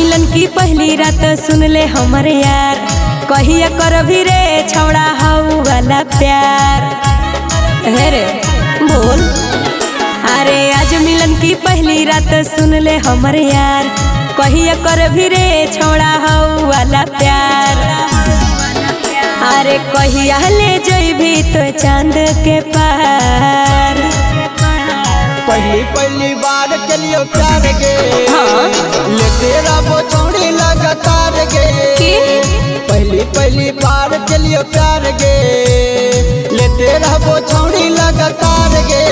मिलन की पहली रात सुन ले हमर यार, कहिया कर भी रे छौड़ा हाउ वाला प्यार। हे रे बोल, अरे आज मिलन की पहली रात सुन ले हमर यार, कहिया कर भी रे छौड़ा हाउ वाला प्यार। अरे कहिया ले जइभी तो चांद के पार। पहली पहली बार के लिए प्यार गे, हाँ? ले तेरा वो छोड़ी लगातार गे। पहली पहली बार के लिए प्यार गे, ले तेरा वो छोड़ी लगातार गे।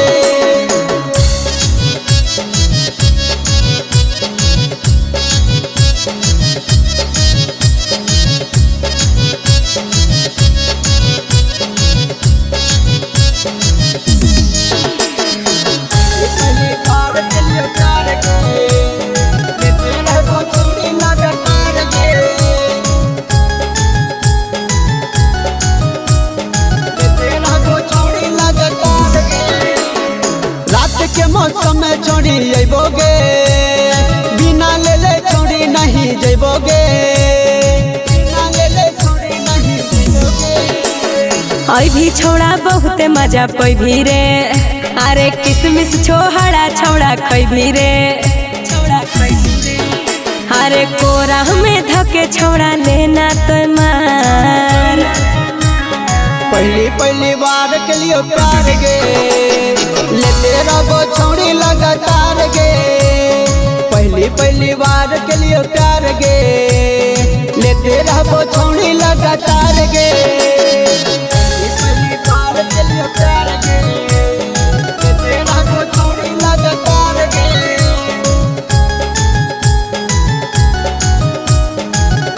के मौसम में छोड़ी जइबोगे, बिना ले ले छोड़ी नहीं जइबोगे, बिना ले ले छोड़ी नहीं जइबोगे। आई भी छोड़ा बहुत मजा पई भी रे, अरे किसमिस छोहड़ा छौड़ा खई भी रे। अरे कोरा में धके छौड़ा लेना तो मार। पहली पहली बार के लिए प्यार गे, ले तेरा वो छोड़ी लगातार गे। पहली पहली बार के लिए प्यार गे, ले तेरा वो छोड़ी लगातार गे। पहली बार के लिए प्यार गे, ले तेरा वो छोड़ी लगातार गे।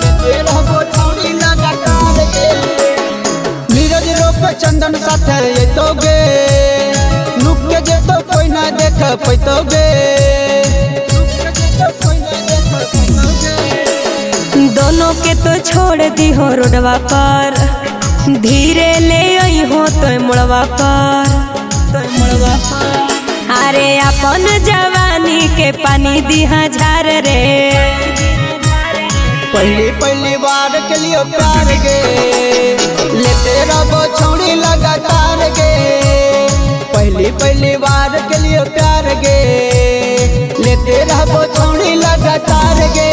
ले तेरा वो छोड़ी लगातार गे। नीरज रोप चंदन साथे अतोगे, नुक के जे तो कोई ना देख पैतोगे। दोनों के तो छोड़ दी हो रोडवा पर, धीरे ले आई हो तो मुड़वा पर। अरे अपन जवानी के पानी दिहा झार रे। पहली पहली बार के लिए प्यार गे, ले तेरा वो छोड़ी लगातार गे। पहली पहली बार के लिए प्यार गे, ले तेरा वो छोड़ी लगातार गे।